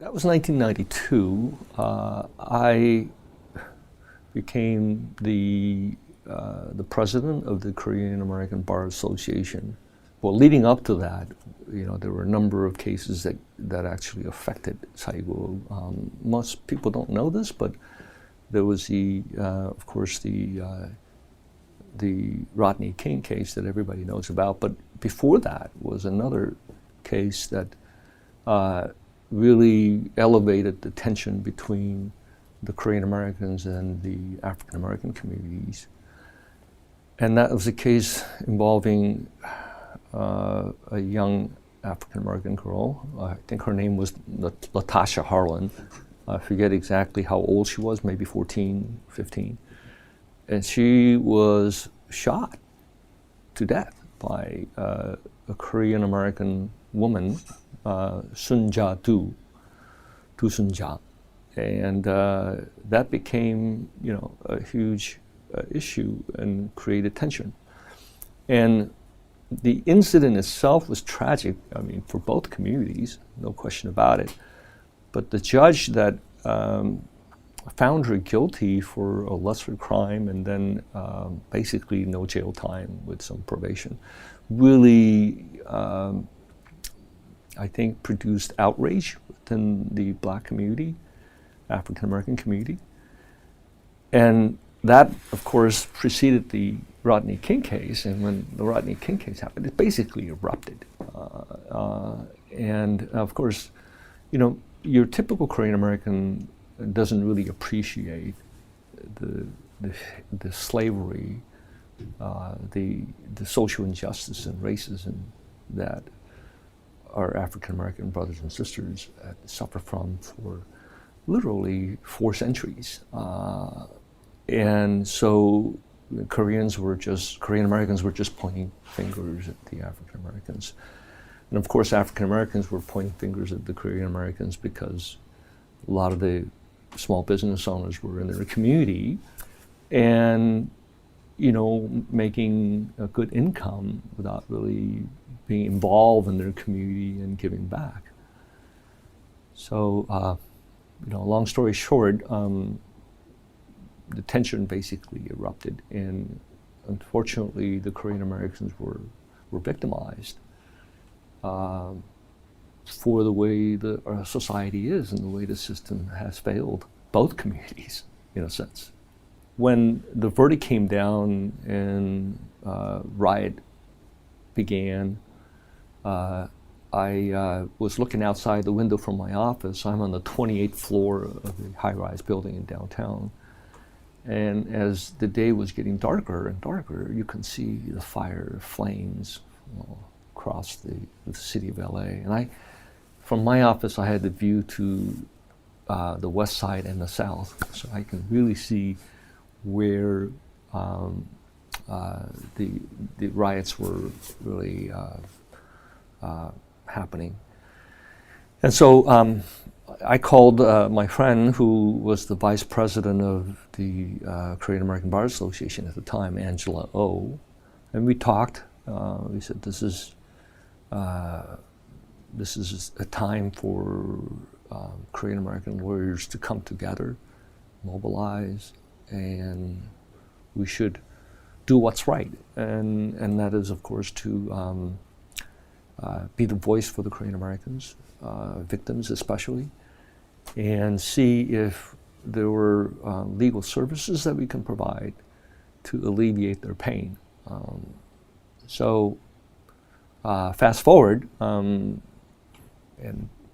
That was 1992. I became the president of the Korean American Bar Association. Well, leading up to that, there were a number of cases that actually affected SaIGu. Most people don't know this, but there was of course, the Rodney King case that everybody knows about. But before that was another case that really elevated the tension between the Korean Americans and the African American communities. And that was a case involving a young African American girl. I think her name was Latasha Harlan. I forget exactly how old she was, maybe 14, 15. And she was shot to death by a Korean American woman, Du Sun-ja. And that became, a huge issue and created tension. And the incident itself was tragic, for both communities, no question about it. But the judge that found her guilty for a lesser crime and then basically no jail time with some probation really, I think, produced outrage within the Black community, African American community. And that, of course, preceded the Rodney King case, and when the Rodney King case happened, it basically erupted. And of course, your typical Korean American doesn't really appreciate the slavery, the social injustice and racism that our African American brothers and sisters suffer from for literally 4 centuries. And so Korean Americans were just pointing fingers at the African Americans. And of course, African Americans were pointing fingers at the Korean Americans because a lot of the small business owners were in their community and, making a good income without really being involved in their community and giving back. So, long story short, the tension basically erupted, and unfortunately, the Korean Americans were victimized for the way our society is and the way the system has failed both communities, in a sense. When the verdict came down and riot began, I was looking outside the window from my office. I'm on the 28th floor of the high-rise building in downtown. And as the day was getting darker and darker, you can see the fire flames across the city of LA. And from my office, I had the view to the west side and the south, so I can really see where the riots were really happening. And so I called my friend, who was the vice president of the Korean American Bar Association at the time, Angela Oh, and we talked. We said, this is a time for Korean American lawyers to come together, mobilize, and we should do what's right. And that is, of course, to be the voice for the Korean Americans, victims especially, and see if there were legal services that we can provide to alleviate their pain. So fast forward, and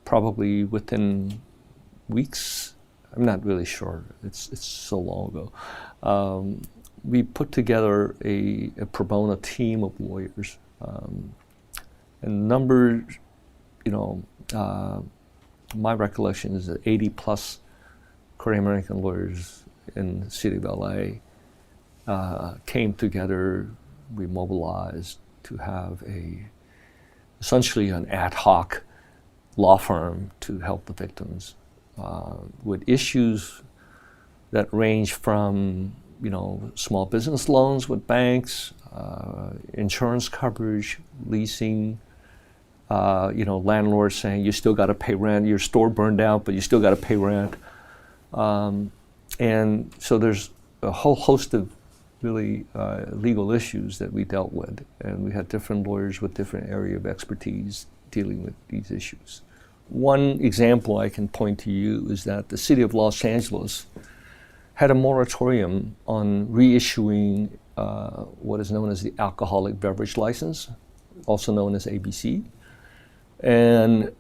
probably within weeks, I'm not really sure, it's so long ago, we put together a pro bono team of lawyers. And numbers, my recollection is that 80 plus Korean American lawyers in the city of LA came together. We mobilized to have essentially an ad hoc law firm to help the victims with issues that range from small business loans with banks, insurance coverage, leasing, landlords saying you still got to pay rent, your store burned out, but you still got to pay rent. And so there's a whole host of really legal issues that we dealt with, and we had different lawyers with different area of expertise dealing with these issues. One example I can point to you is that the city of Los Angeles had a moratorium on reissuing what is known as the alcoholic beverage license, also known as ABC. And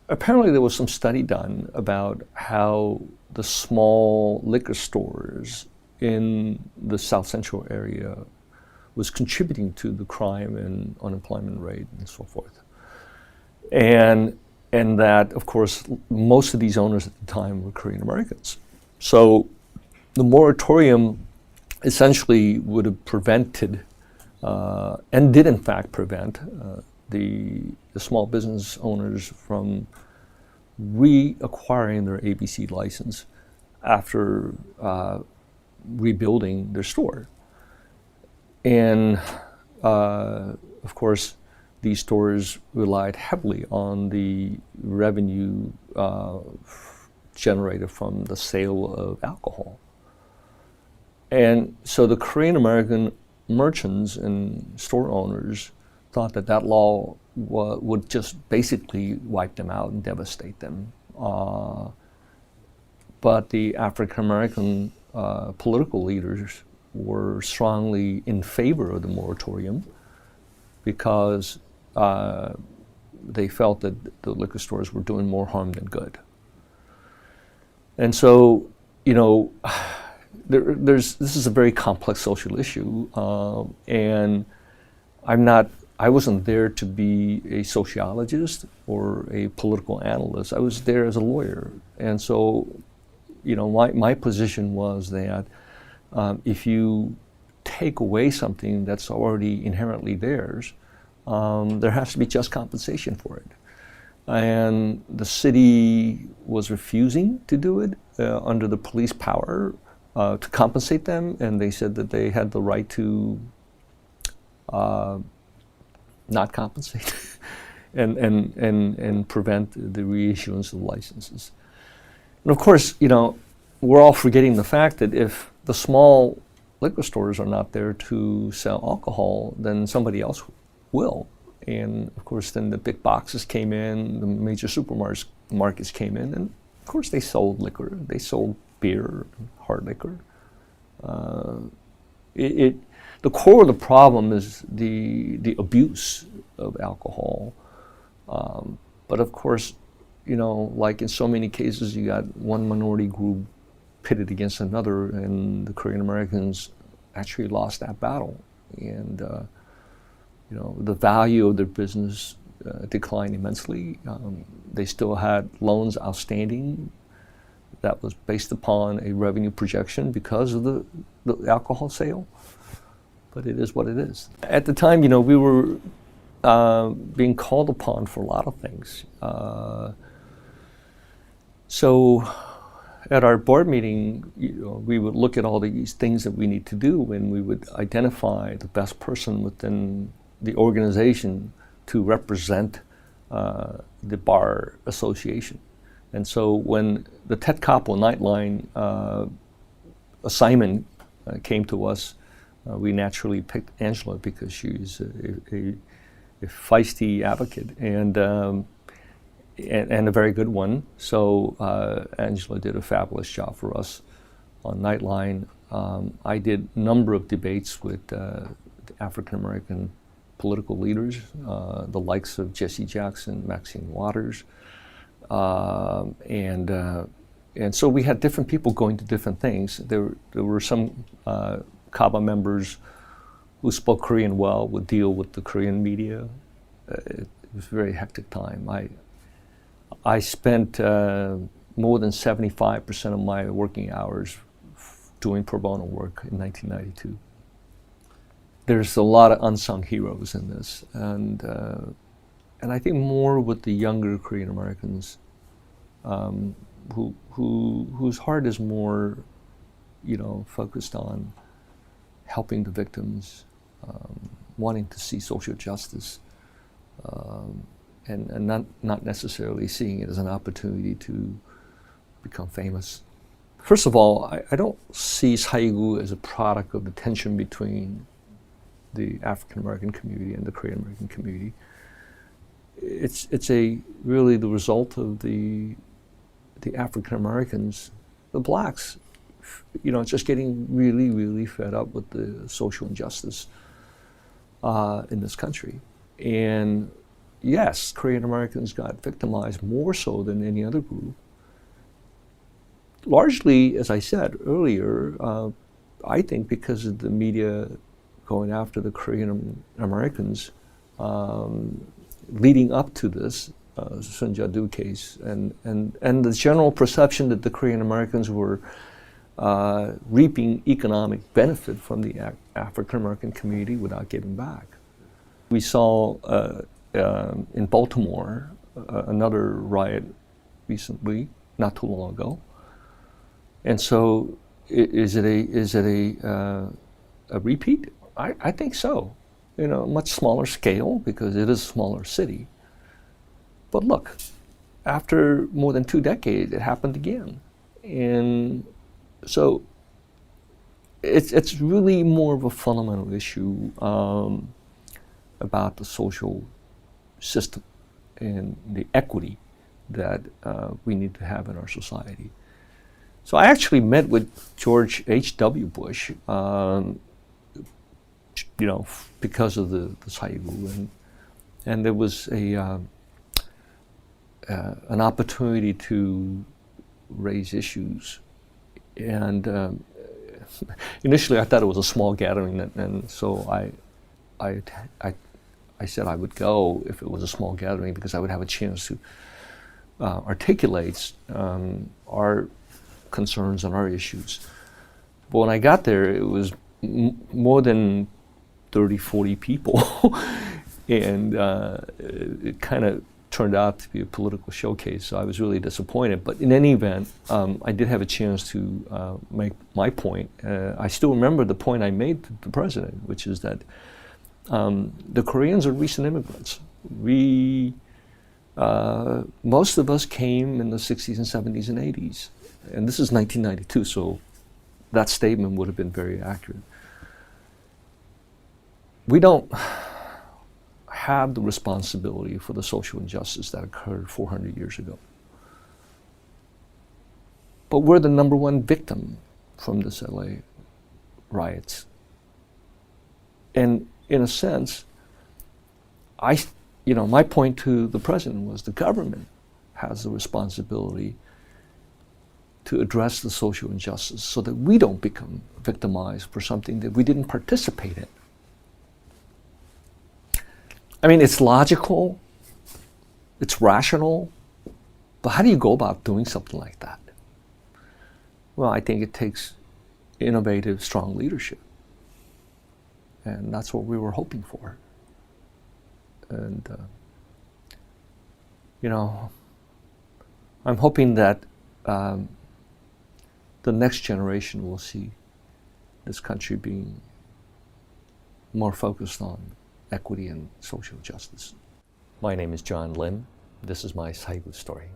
apparently there was some study done about how the small liquor stores in the South Central area was contributing to the crime and unemployment rate and so forth. And that, of course, most of these owners at the time were Korean Americans. So the moratorium essentially would have prevented, and did in fact prevent, the small business owners from reacquiring their ABC license after rebuilding their store. And of course, these stores relied heavily on the revenue generated from the sale of alcohol. And so the Korean American merchants and store owners thought that that law would just basically wipe them out and devastate them. But the African American political leaders were strongly in favor of the moratorium because they felt that the liquor stores were doing more harm than good. And so, this is a very complex social issue, and I wasn't there to be a sociologist or a political analyst. I was there as a lawyer. And so, my position was that if you take away something that's already inherently theirs, there has to be just compensation for it. And the city was refusing to do it under the police power to compensate them, and they said that they had the right to not compensate and prevent the reissuance of licenses. And of course, we're all forgetting the fact that if the small liquor stores are not there to sell alcohol, then somebody else will. And of course, then the big boxes came in, the major supermarkets came in, and of course they sold liquor. They sold beer, hard liquor. The core of the problem is the abuse of alcohol. But of course, like in so many cases, you got one minority group pitted against another, and the Korean Americans actually lost that battle. And the value of their business declined immensely. They still had loans outstanding that was based upon a revenue projection because of the alcohol sale. But it is what it is. At the time, we were being called upon for a lot of things. So at our board meeting, we would look at all these things that we need to do, and we would identify the best person within the organization to represent the bar association. And so when the Ted Koppel Nightline assignment came to us, we naturally picked Angela because she's a feisty advocate and a very good one. So Angela did a fabulous job for us on Nightline. I did a number of debates with the African American political leaders, the likes of Jesse Jackson, Maxine Waters, and so we had different people going to different things. There were some CABA members who spoke Korean well, would deal with the Korean media. It was a very hectic time. I spent more than 75% of my working hours doing pro bono work in 1992. There's a lot of unsung heroes in this, and I think more with the younger Korean Americans, whose heart is more, focused on helping the victims, wanting to see social justice, and not necessarily seeing it as an opportunity to become famous. First of all, I don't see SaIGu as a product of the tension between the African American community and the Korean American community. It's really the result of the African Americans, the blacks, just getting really fed up with the social injustice in this country. And yes, Korean Americans got victimized more so than any other group. Largely, as I said earlier, I think because of the media going after the Korean Americans leading up to this SaIGu case, and the general perception that the Korean Americans were reaping economic benefit from the African American community without giving back. We saw in Baltimore another riot recently, not too long ago. And so, is it a repeat? I think so. Much smaller scale because it is a smaller city. But look, after more than 2 decades, it happened again, and so it's really more of a fundamental issue about the social system and the equity that we need to have in our society. So I actually met with George H.W. Bush, because of the SaIGu, and there was an opportunity to raise issues. And initially, I thought it was a small gathering, and so I said I would go if it was a small gathering because I would have a chance to articulate our concerns and our issues. But when I got there, it was more than 30, 40 people, and it kind of turned out to be a political showcase, so I was really disappointed. But in any event, I did have a chance to make my point. I still remember the point I made to the president, which is that the Koreans are recent immigrants. Most of us came in the 60s and 70s and 80s. And this is 1992, so that statement would have been very accurate. We don't have the responsibility for the social injustice that occurred 400 years ago. But we're the #1 victim from this LA riots. And in a sense, my point to the president was the government has the responsibility to address the social injustice so that we don't become victimized for something that we didn't participate in. I mean, it's logical, it's rational, but how do you go about doing something like that? Well, I think it takes innovative, strong leadership. And that's what we were hoping for. And, I'm hoping that the next generation will see this country being more focused on equity and social justice. My name is John Lim. This is my SaIGu story.